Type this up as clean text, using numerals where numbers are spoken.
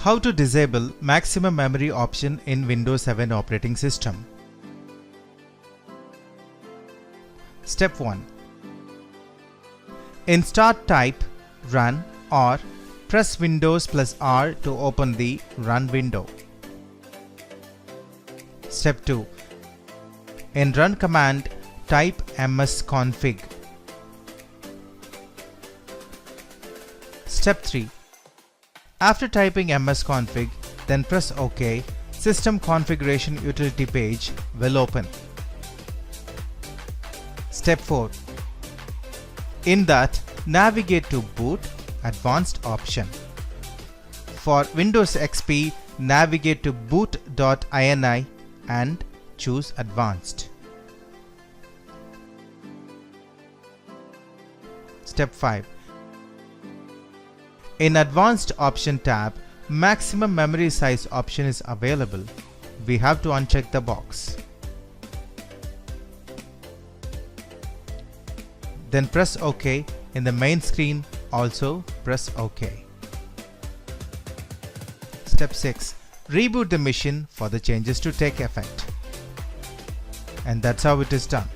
How to disable maximum memory option in Windows 7 operating system. Step 1. In Start type Run or press Windows plus R to open the Run window. Step 2. In Run command type msconfig. Step 3. After typing msconfig, then press OK. System configuration utility page will open. Step 4. In that, navigate to Boot, Advanced option. For Windows XP, navigate to boot.ini and choose Advanced. Step 5. In Advanced option tab, maximum memory size option is available. We have to uncheck the box. Then press OK. In the main screen, also press OK. Step 6. Reboot the machine for the changes to take effect. And that's how it is done.